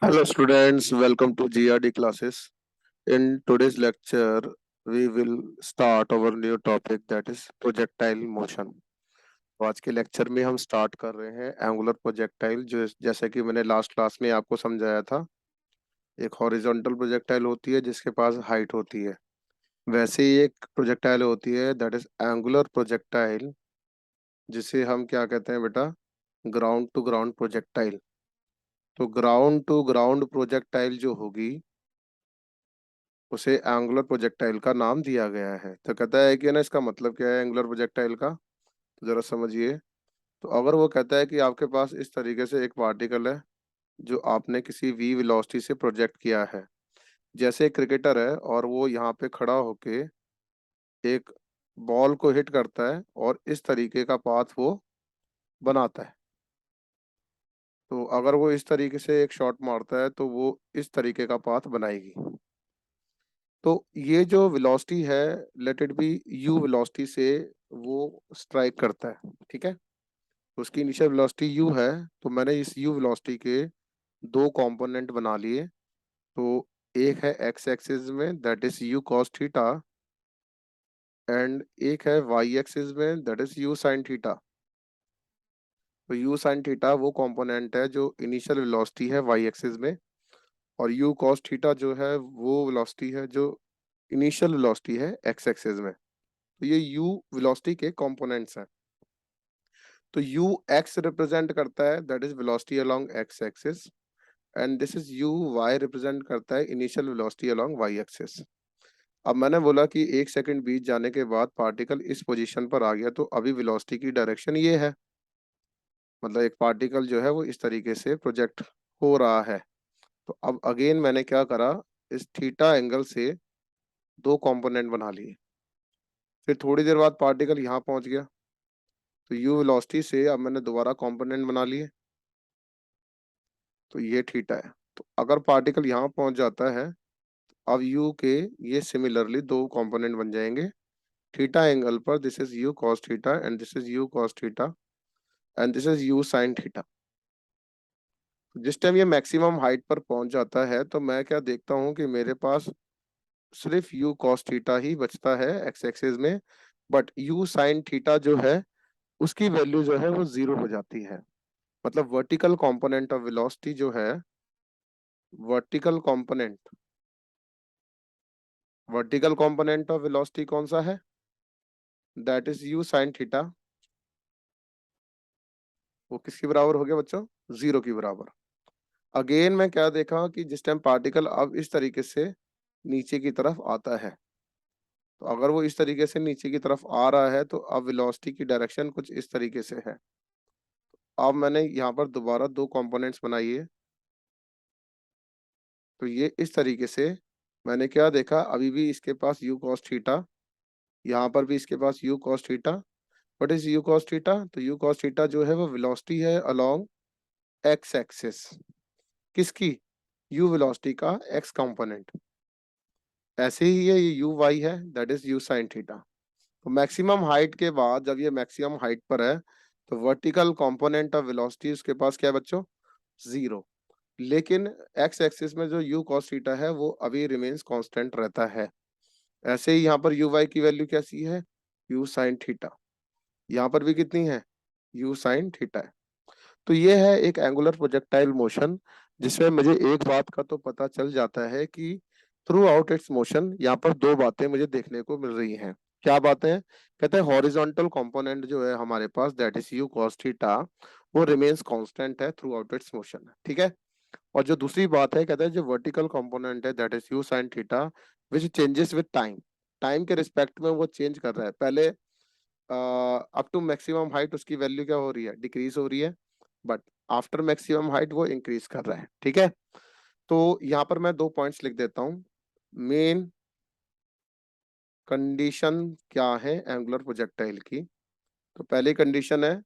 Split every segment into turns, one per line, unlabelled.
Hello students, welcome to GRD classes. In today's lecture, we will start our new topic that is projectile motion. तो आज के lecture में हम start कर रहे हैं एंगुलर प्रोजेक्टाइल जो जैसे कि मैंने लास्ट क्लास में आपको समझाया था। एक हॉरिजॉन्टल प्रोजेक्टाइल होती है जिसके पास हाइट होती है, वैसे ही एक प्रोजेक्टाइल होती है दैट इज एंगुलर प्रोजेक्टाइल, जिसे हम क्या कहते हैं बेटा, ग्राउंड टू ग्राउंड प्रोजेक्टाइल। तो ग्राउंड टू ग्राउंड प्रोजेक्टाइल जो होगी उसे एंगुलर प्रोजेक्टाइल का नाम दिया गया है। तो कहता है कि ना इसका मतलब क्या है एंगुलर प्रोजेक्टाइल का, तो जरा समझिए। तो अगर वो कहता है कि आपके पास इस तरीके से एक पार्टिकल है जो आपने किसी v वेलोसिटी से प्रोजेक्ट किया है, जैसे एक क्रिकेटर है और वो यहाँ पे खड़ा होके एक बॉल को हिट करता है और इस तरीके का पाथ वो बनाता है। तो अगर वो इस तरीके से एक शॉट मारता है तो वो इस तरीके का पाथ बनाएगी। तो ये जो वेलोसिटी है, let it be you velocity से वो स्ट्राइक करता है, ठीक है। तो उसकी इनिशियल वेलोसिटी यू है, तो मैंने इस यू वेलोसिटी के दो कंपोनेंट बना लिए। तो एक है एक्स एक्सिस में that is u cos theta, and एक है वाई एक्सिस में that is u sine theta. तो यू साइन थीटा वो कंपोनेंट है जो इनिशियल वेलोसिटी है वाई एक्सिस में, और यू कॉस थीटा जो है वो वेलोसिटी है जो इनिशियल वेलोसिटी है एक्स एक्सिस में। तो ये u वेलोसिटी के कंपोनेंट्स हैं। तो u x रिप्रेजेंट करता है that is velocity along x axis, and this is u y represent करता है initial velocity along y axis. अब मैंने बोला कि 1 सेकंड बीत जाने के बाद पार्टिकल इस पोजीशन पर आ गया, तो अभी वेलोसिटी की डायरेक्शन ये है, मतलब एक पार्टिकल जो है वो इस तरीके से प्रोजेक्ट हो रहा है। तो अब अगेन मैंने क्या करा, इस थीटा एंगल से दो कंपोनेंट बना लिए। फिर थोड़ी देर बाद पार्टिकल यहाँ पहुंच गया, तो यू वेलोसिटी से अब मैंने दोबारा कंपोनेंट बना लिए, तो ये थीटा है। तो अगर पार्टिकल यहाँ पहुंच जाता है, अब यू के ये सिमिलरली दो कंपोनेंट बन जाएंगे थीटा एंगल पर। This is u cos theta and this is u cos theta and this is u sine theta. जिस टाइम ये मैक्सिमम हाइट पर पहुंच जाता है तो मैं क्या देखता हूँ कि मेरे पास सिर्फ यू कॉस थीटा ही बचता है एक्स एक्सिस में, बट यू साइन थीटा जो है उसकी वैल्यू जो है वो जीरो हो जाती है। मतलब वर्टिकल कंपोनेंट ऑफ वेलोसिटी जो है, vertical component, vertical component of velocity कौन सा है, that is u sine theta. वो किसके बराबर हो गया बच्चों, जीरो की बराबर। अगेन मैं क्या देखा कि जिस टाइम पार्टिकल अब इस तरीके से नीचे की तरफ आता है, तो अगर वो इस तरीके से नीचे की तरफ आ रहा है तो अब वेलोसिटी की डायरेक्शन कुछ इस तरीके से है। अब मैंने यहाँ पर दोबारा दो कंपोनेंट्स बनाई है, तो ये इस तरीके से मैंने क्या देखा, अभी भी इसके पास यू कॉस थीटा, यहाँ पर भी इसके पास u cos theta. What is u cos theta, तो यू कॉस थीटा जो है वो वेलोसिटी है अलोंग एक्स एक्सिस, किसकी, यू वेलोसिटी का एक्स कंपोनेंट। ऐसे ही ये यू वाई है that is u sine theta. तो मैक्सिमम हाइट के बाद जब ये मैक्सिमम हाइट पर है तो वर्टिकल कंपोनेंट ऑफ वेलोसिटी उसके पास क्या है बच्चों, जीरो। लेकिन एक्स एक्सिस में जो यू कॉस थीटा है वो अभी रिमेन्स कांस्टेंट रहता है। ऐसे ही यहाँ पर यू वाई की वैल्यू कैसी है, यू साइन थीटा, यहाँ पर भी कितनी है, यू साइन थीटा है। तो ये है एक एंगुलर प्रोजेक्टाइल मोशन, जिसमें मुझे एक बात का तो पता चल जाता है कि थ्रू आउट इट्स मोशन यहाँ पर दो बातें मुझे देखने को मिल रही हैं। क्या बातें हैं, कहते हैं हॉरिजॉन्टल कंपोनेंट जो है हमारे पास that is u cos theta, वो रिमेन्स कांस्टेंट है थ्रू आउट इट्स मोशन, ठीक है। और जो दूसरी बात है, कहते हैं जो वर्टिकल कंपोनेंट है that is u sine theta which changes with time, time के रिस्पेक्ट में वो चेंज कर रहा है। पहले अप टू मैक्सिमम हाइट उसकी वैल्यू क्या हो रही है, डिक्रीज हो रही है, बट आफ्टर मैक्सिमम हाइट वो इंक्रीज कर रहा है, ठीक है। तो यहाँ पर मैं दो पॉइंट्स लिख देता हूँ। मेन कंडीशन क्या है एंगुलर प्रोजेक्टाइल की, तो पहली कंडीशन है,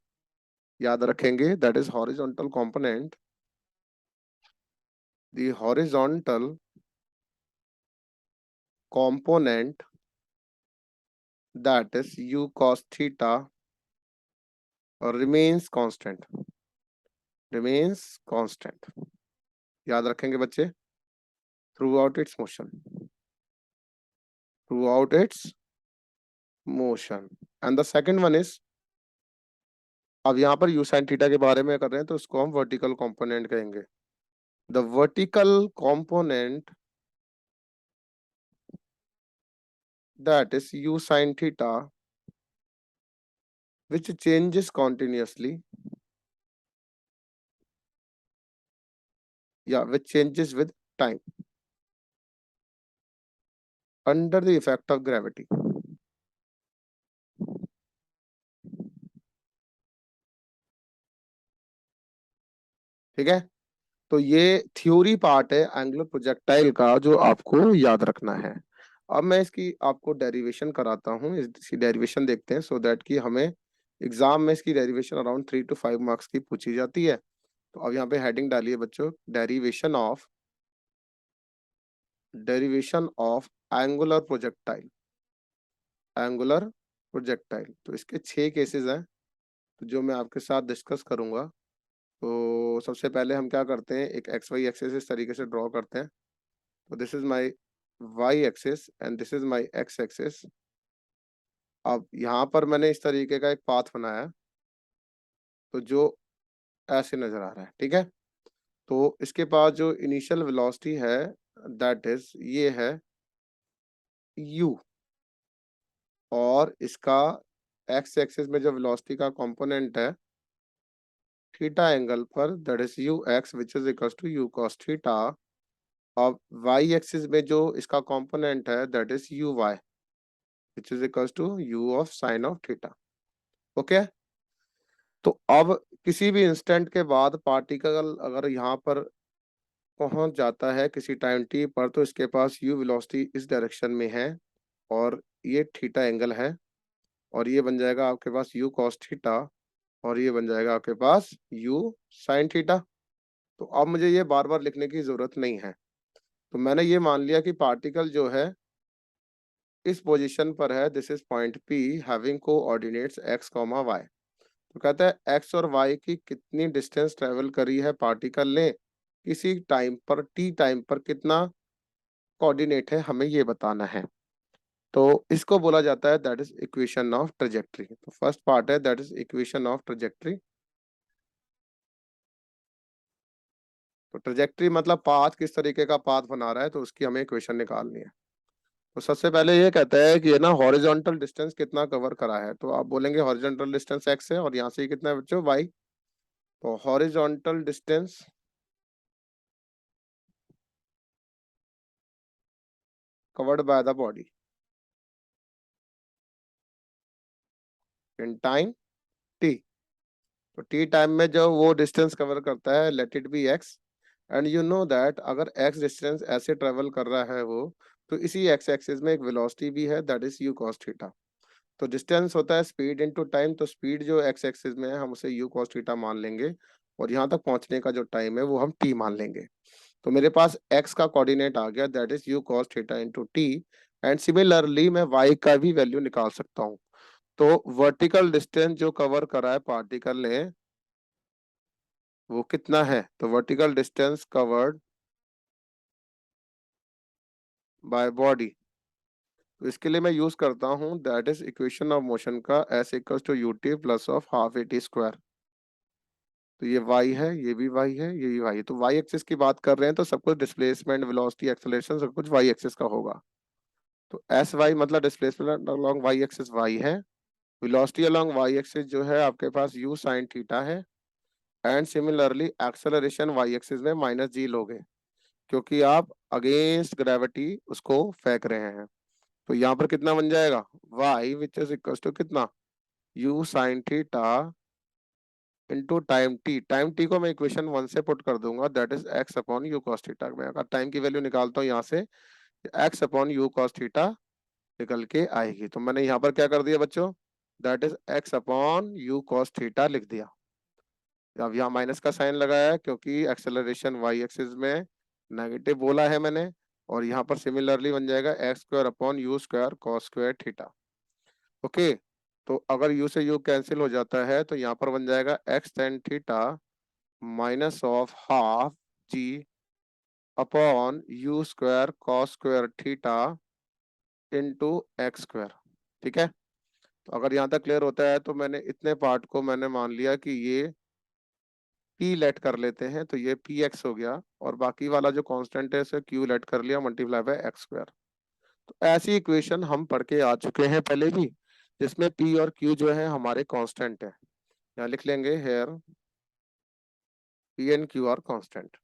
याद रखेंगे, that is horizontal component, the horizontal component that is u cos theta remains constant, remains constant। याद रखेंगे बच्चे, through out its motion, through out its motion. And the second one is, अब यहाँ पर यू साइन थीटा के बारे में कर रहे हैं तो उसको हम वर्टिकल कंपोनेंट कहेंगे। The vertical component that is u sin theta which changes continuously, which changes with time under the effect of gravity। ठीक है, तो ये थ्योरी पार्ट है एंगुलर प्रोजेक्टाइल का जो आपको याद रखना है। अब मैं इसकी आपको डेरिवेशन कराता हूँ, इसकी डेरिवेशन देखते हैं सो दैट कि हमें एग्जाम में इसकी डेरिवेशन अराउंड 3 to 5 मार्क्स की पूछी जाती है। तो अब यहाँ पे हेडिंग डालिए बच्चों, derivation of angular projectile, angular projectile. तो इसके 6 केसेस हैं तो जो मैं आपके साथ डिस्कस करूंगा। तो सबसे पहले हम क्या करते हैं, एक एक्स वाई एक्सिस इस तरीके से ड्रॉ करते हैं। तो this is my y axis and this is my x axis. अब यहाँ पर मैंने इस तरीके का एक पाथ बनाया तो जो ऐसे नजर आ रहा है, ठीक है। तो इसके पास जो इनिशियल वेलोसिटी है दैट इज ये है u, और इसका एक्स एक्सिस में जो वेलोसिटी का कंपोनेंट है थीटा एंगल पर that is u x which is equal to u cos theta. अब वाई एक्सिस में जो इसका कंपोनेंट है that is u y which is equal to u of sine of theta. Okay, तो अब किसी भी इंस्टेंट के बाद पार्टिकल अगर यहाँ पर पहुंच जाता है किसी टाइम टी पर तो इसके पास यू वेलोसिटी इस डायरेक्शन में है और ये थीटा एंगल है, और ये बन जाएगा आपके पास यू कॉस थीटा, और ये बन जाएगा आपके पास यू साइन थीटा। तो अब मुझे ये बार बार लिखने की जरूरत नहीं है। तो मैंने ये मान लिया कि पार्टिकल जो है इस पोजीशन पर है, this is point p having coordinates x comma y. तो कहता है एक्स और वाई की कितनी डिस्टेंस ट्रेवल करी है पार्टिकल ने किसी टाइम पर, टी टाइम पर कितना कोऑर्डिनेट है हमें ये बताना है। तो इसको बोला जाता है that is equation of trajectory. तो फर्स्ट पार्ट है that is equation of trajectory. तो ट्रेजेक्ट्री मतलब पाथ, किस तरीके का पाथ बना रहा है, तो उसकी हमें इक्वेशन निकालनी है। तो सबसे पहले ये कहता है कि ये ना हॉरिजॉन्टल डिस्टेंस कितना कवर करा है, तो आप बोलेंगे हॉरिजॉन्टल डिस्टेंस एक्स है और यहाँ से कितना है बच्चों वाई। तो horizontal distance covered bye the body in time T. तो टी टाइम में जो वो डिस्टेंस कवर करता है let it be x, and you know that अगर एक्स डिस्टेंस ऐसे ट्रेवल कर रहा है वो, तो इसी एक्स एक्सिस में एक वेलोसिटी भी है that is u cos theta. तो डिस्टेंस होता है स्पीड इनटू टाइम, तो स्पीड जो एक्स एक्सिस में है हम उसे यू कॉस थीटा मान लेंगे, और यहाँ तक पहुंचने का जो टाइम है वो हम टी मान लेंगे। तो मेरे पास एक्स का कोऑर्डिनेट आ गया that is u cos theta into T, and similarly मैं वाई का भी वैल्यू निकाल सकता हूँ। तो वर्टिकल डिस्टेंस जो कवर करा है पार्टिकल ने वो कितना है, तो vertical distance covered by body, तो इसके लिए मैं यूज करता हूँ that is equation of motion का s equals to u t plus of half a t square. तो ये y है, ये भी y है, ये भी y है। तो y एक्सिस की बात कर रहे हैं तो सब कुछ डिस्प्लेसमेंट वेलोसिटी एक्सेलरेशन सब कुछ y एक्सिस का होगा। तो एस वाई मतलब displacement along y axis y है, वेलोसिटी अलोंग y एक्सिस जो है आपके पास u साइन थीटा है, and similarly acceleration y axis में माइनस जी लोगे क्योंकि आप अगेंस्ट ग्रेविटी उसको फेंक रहे हैं। तो यहाँ पर कितना बन जाएगा y which is equal to कितना u sine theta into time t को मैं इक्वेशन 1 से पुट कर दूंगा that is x upon u cos theta. मैं अगर टाइम की वैल्यू निकालता हूँ यहाँ से x upon u cos theta निकल के आएगी। तो मैंने यहाँ पर क्या कर दिया बच्चों, that is x upon u cos theta लिख दिया। अब यहाँ माइनस का साइन लगाया है क्योंकि एक्सेलरेशन वाई एक्सिस में नेगेटिव बोला है मैंने, और यहाँ पर सिमिलरली बन जाएगा x square upon u square cos square theta. Okay, तो अगर यू से यू कैंसिल हो जाता है तो यहाँ पर बन जाएगा x tan theta minus of half g upon u square cos square theta into x square. ठीक है, तो अगर यहाँ तक क्लियर होता है तो मैंने इतने पार्ट को मैंने मान लिया कि ये पी लेट कर लेते हैं, तो ये पी एक्स हो गया, और बाकी वाला जो कांस्टेंट है इसे क्यू लेट कर लिया मल्टीप्लाई बाय एक्स स्क्वायर। तो ऐसी इक्वेशन हम पढ़ के आ चुके हैं पहले भी, जिसमें पी और क्यू जो है हमारे कांस्टेंट है। यहाँ लिख लेंगे here p and q are constant.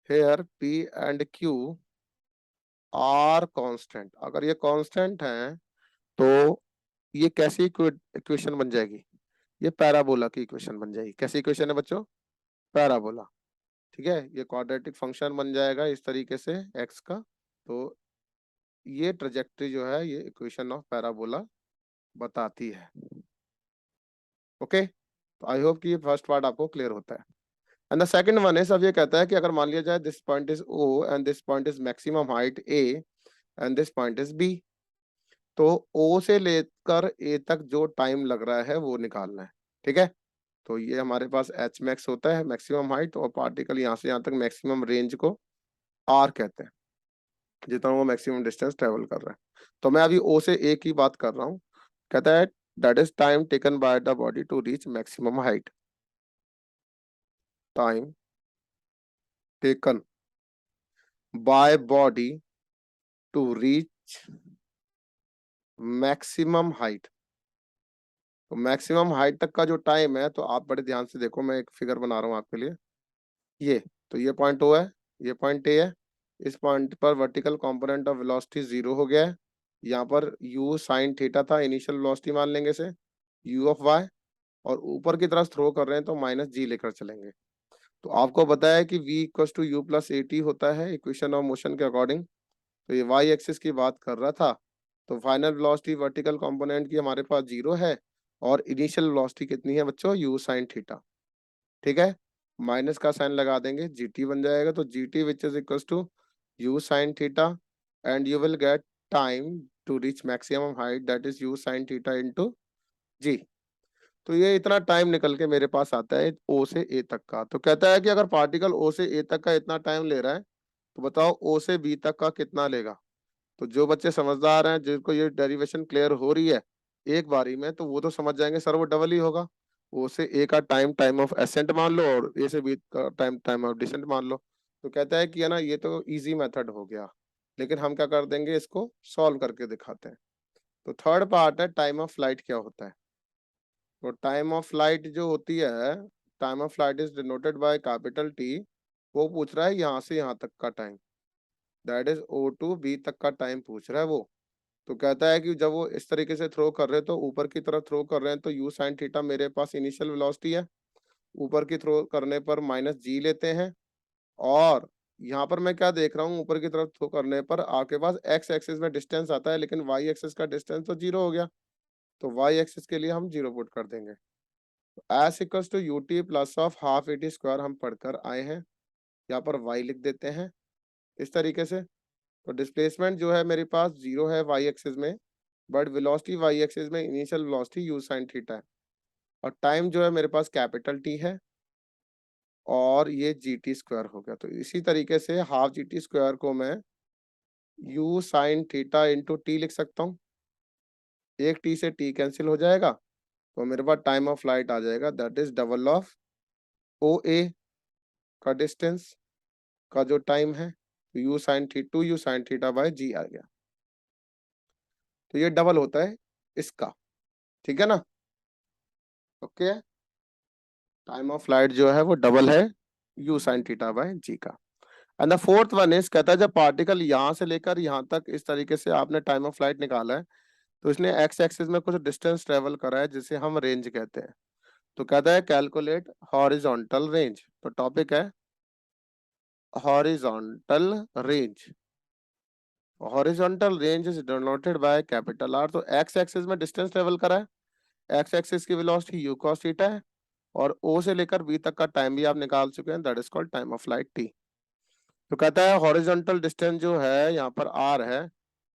Here p and q are constant. अगर ये कांस्टेंट है तो ये कैसी इक्वेशन बन जाएगी? ये पैराबोला की इक्वेशन बन जाएगी। कैसी इक्वेशन है बच्चों? पैराबोला। ठीक है, ये क्वाड्रेटिक फंक्शन बन जाएगा इस तरीके से एक्स का। तो ये ट्रेजेक्टरी जो है ये इक्वेशन ऑफ पैराबोला बताती है। ओके, तो आई होप कि ये फर्स्ट पार्ट आपको क्लियर होता है। And the second one is, अब ये कहता है कि अगर मान लिया जाए this point is o and this point is maximum height a and this point is b, तो ओ से लेकर ए तक जो टाइम लग रहा है वो निकालना है। ठीक है, तो ये हमारे पास एच मैक्स होता है, मैक्सिमम हाइट, और पार्टिकल यहाँ से यहाँ तक मैक्सिमम रेंज को आर कहते हैं, जितना वो मैक्सिमम डिस्टेंस ट्रेवल कर रहा है। तो मैं अभी ओ से ए की बात कर रहा हूँ। कहता है that is time taken by the body to reach maximum height. Time taken by body to reach maximum height. तो मैक्सिमम हाइट तक का जो टाइम है, तो आप बड़े ध्यान से देखो, मैं एक फिगर बना रहा हूँ आपके लिए। ये तो ये पॉइंट ओ है, ये पॉइंट ए है। इस पॉइंट पर वर्टिकल कंपोनेंट ऑफ वेलोसिटी 0 हो गया है। यहाँ पर u साइन थीटा था, इनिशियल वेलोसिटी मान लेंगे इसे u ऑफ y, और ऊपर की तरफ थ्रो कर रहे हैं तो माइनस जी लेकर चलेंगे। तो आपको बताया कि v equal to u plus a t होता है इक्वेशन ऑफ मोशन के अकॉर्डिंग। तो ये y एक्सिस की बात कर रहा था। तो फाइनल वेलोसिटी वर्टिकल कंपोनेंट की हमारे पास 0 है, और इनिशियल वेलोसिटी कितनी है बच्चों? u sine theta. ठीक है, माइनस का साइन लगा देंगे, जी टी बन जाएगा। तो g t which is equal to u sine theta, and you will get time to reach maximum height that is u sine theta into g. तो ये इतना टाइम निकल के मेरे पास आता है ओ से ए तक का। तो कहता है कि अगर पार्टिकल ओ से ए तक का इतना टाइम ले रहा है, तो बताओ ओ से बी तक का कितना लेगा? तो जो बच्चे समझदार हैं, जिनको ये डेरिवेशन क्लियर हो रही है एक बारी में, तो वो तो समझ जाएंगे सर वो डबल ही होगा। ओ से ए का टाइम टाइम ऑफ एसेंट मान लो, और ए से बी का टाइम टाइम ऑफ डिसेंट मान लो। तो कहता है कि है ना, ये तो इजी मेथड हो गया, लेकिन हम क्या कर देंगे, इसको सॉल्व करके दिखाते हैं। तो थर्ड पार्ट है टाइम ऑफ फ्लाइट क्या होता है। तो टाइम ऑफ फ्लाइट जो होती है, time of flight is denoted by capital t. वो पूछ रहा है यहाँ से यहाँ तक का time, that is o to b तक का टाइम पूछ रहा है वो। तो कहता है कि जब वो इस तरीके से थ्रो कर रहे हैं, तो ऊपर की तरफ थ्रो कर रहे हैं, तो यू साइन थीटा मेरे पास इनिशियल वेलोसिटी है, ऊपर की थ्रो करने पर माइनस जी लेते हैं। और यहाँ पर मैं क्या देख रहा हूँ, ऊपर की तरफ थ्रो करने पर आपके पास एक्स एक्सिस में डिस्टेंस आता है, लेकिन वाई एक्सिस का डिस्टेंस तो 0 हो गया। तो वाई एक्सिस के लिए हम 0 पुट कर देंगे। S equals to u t plus of half a t square हम पढ़कर आए हैं, यहाँ पर वाई लिख देते हैं इस तरीके से। तो डिस्प्लेसमेंट जो है मेरे पास 0 है वाई एक्सिस में, बट वेलोसिटी वाई एक्सिस में initial velocity you sine theta है, और टाइम जो है मेरे पास कैपिटल टी है, और ये जी टी स्क्वायर हो गया। तो इसी तरीके से हाफ जी टी स्क्वायर को मैं you sine theta into T लिख सकता हूँ। एक टी से टी कैंसिल हो जाएगा, तो मेरे पास टाइम ऑफ फ्लाइट आ जाएगा, that is double of O A का डिस्टेंस का जो टाइम है, तो u sine theta by g आ गया। तो ये डबल होता है इसका। ठीक है ना? ओके, टाइम ऑफ फ्लाइट जो है वो डबल है यू साइन थीटा बाय जी का। And the fourth one is, कहता है जब पार्टिकल यहाँ से लेकर यहाँ तक इस तरीके से आपने टाइम ऑफ फ्लाइट निकाला है, तो इसने एक्स एक्सिस में कुछ डिस्टेंस ट्रेवल करा है जिसे हम रेंज कहते हैं। तो कहता है कैलकुलेट हॉरिजॉन्टल रेंज। तो टॉपिक है horizontal range. Horizontal range is denoted by capital R. तो एक्स एक्सिस में डिस्टेंस ट्रेवल करा है, एक्स एक्सिस की वेलोसिटी यू कॉस थीटा है, और ओ से लेकर बी तक का टाइम भी आप निकाल चुके हैं, that is called time of flight T. तो कहता है हॉरिजॉन्टल डिस्टेंस जो है यहाँ पर आर है,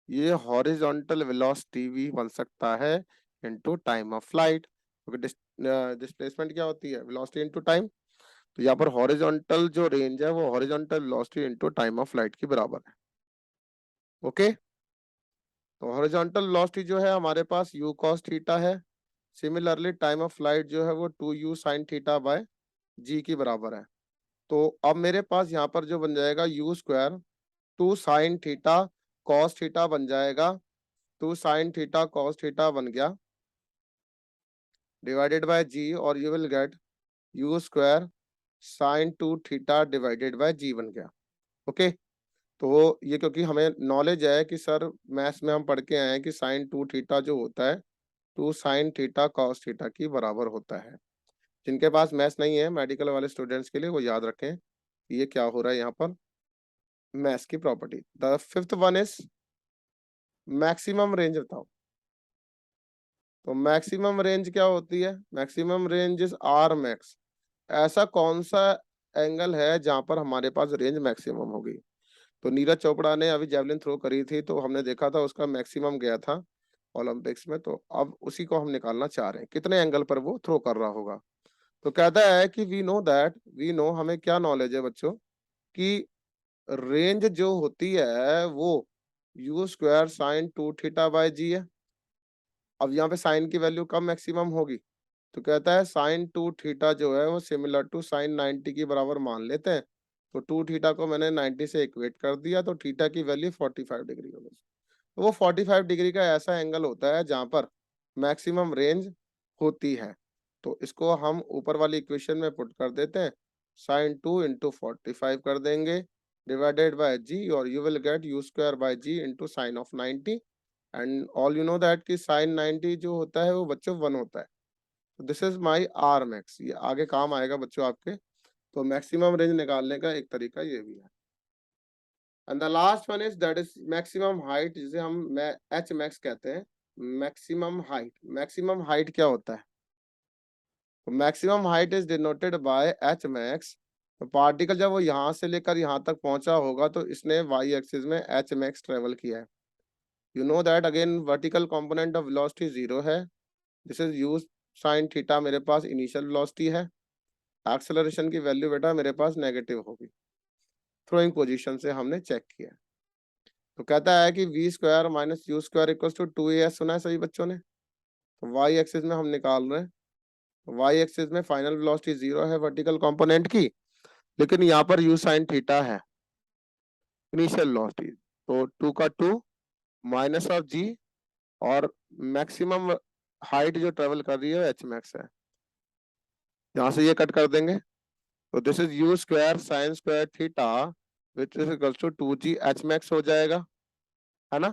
ये हॉरिजॉन्टल वेलोसिटी भी बन सकता है इनटू टाइम ऑफ फ्लाइट, क्योंकि डिस्प्लेसमेंट क्या होती है? Velocity into time. तो यहाँ पर हॉरिजॉन्टल जो रेंज है वो horizontal velocity into time of flight की बराबर है। ओके, तो हॉरिजॉन्टल वेलोसिटी जो है हमारे पास u cos थीटा है। सिमिलरली टाइम ऑफ फ्लाइट जो है वो 2u sin theta by g की बराबर है। तो अब मेरे पास यहाँ पर जो बन जाएगा u square 2 sin theta cos theta बन जाएगा, 2 sin थीटा cos थीटा बन गया डिवाइडेड बाय g, और you will gate u square sin 2 theta divided by g बन गया। ओके, तो ये क्योंकि हमें नॉलेज है कि सर मैथ्स में हम पढ़ के आए हैं कि साइन 2 थीटा जो होता है 2 sin थीटा cos थीटा की बराबर होता है। जिनके पास मैथ्स नहीं है, मेडिकल वाले स्टूडेंट्स के लिए वो याद रखें कि ये क्या हो रहा है यहाँ पर, मैथ्स की property. The fifth one is maximum range बताओ। तो मैक्सिमम रेंज क्या होती है? Maximum range is R max. ऐसा कौन सा एंगल है जहां पर हमारे पास रेंज मैक्सिमम होगी? तो नीरज चोपड़ा ने अभी जेवलिन थ्रो करी थी, तो हमने देखा था उसका मैक्सिमम गया था ओलंपिक्स में। तो अब उसी को हम निकालना चाह रहे हैं, कितने एंगल पर वो थ्रो कर रहा होगा। तो कहता है कि वी नो, हमें क्या नॉलेज है बच्चों कि रेंज जो होती है वो u square sine 2 theta by g है। अब यहाँ पे साइन की वैल्यू कब मैक्सिमम होगी? तो कहता है साइन 2 थीटा जो है वो सिमिलर टू साइन 90 के बराबर मान लेते हैं। तो 2 थीटा को मैंने 90 से इक्वेट कर दिया, तो थीटा की वैल्यू 45 डिग्री होगी। तो वो 45 डिग्री का ऐसा एंगल होता है जहां पर मैक्सिमम रेंज होती है। तो इसको हम ऊपर वाली इक्वेशन में पुट कर देते हैं, साइन 2 इंटू 45 कर देंगे डिवाइडेड बाय जी, और you will get u square by g into sine of 90। And all you know that कि साइन 90 जो होता है वो बच्चों 1 होता है। तो this is my R max, ये आगे काम आएगा बच्चों आपके। तो मैक्सिमम रेंज निकालने का एक तरीका ये भी है। And the last one is that is maximum height, जिसे हम एच मैक्स कहते हैं। मैक्सिमम हाइट, मैक्सिमम हाइट क्या होता है? तो maximum height is denoted by H max. तो पार्टिकल जब वो यहाँ से लेकर यहाँ तक पहुंचा होगा तो इसने वाई एक्सिस में एच मैक्स ट्रेवल किया है। You know that again vertical component of velocity 0 है। This is u sine theta, मेरे पास इनिशियल वेलोसिटी है। एक्सेलरेशन की वैल्यू बेटा मेरे पास नेगेटिव होगी। थ्रोइंग पोजीशन से हमने चेक किया। तो कहता है कि v square minus u square equal to 2as, सुना है सभी बच्चों ने? तो वाई एक्सिस में हम निकाल रहे हैं, वाई एक्सिस में फाइनल वेलोसिटी 0 है वर्टिकल कंपोनेंट की, लेकिन यहाँ पर यू साइन थीटा है इनिशियल वेलोसिटी। तो 2 का 2 माइनस ऑफ जी, और मैक्सिमम हाइट जो ट्रेवल कर रही है एच मैक्स है। यहाँ से ये कट कर देंगे, तो this is u square sine square theta which is equal to 2g h max हो जाएगा, है ना?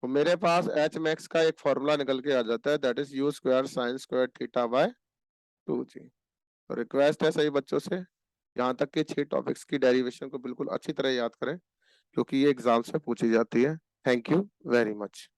तो मेरे पास एच मैक्स का एक फॉर्मूला निकल के आ जाता है, that is u square sine square theta by 2g। तो रिक्वेस्ट है सही बच्चों से यहाँ तक के 6 टॉपिक्स की डेरिवेशन को बिल्कुल अच्छी तरह याद करें, क्योंकि ये एग्जाम से पूछी जाती है। Thank you very much.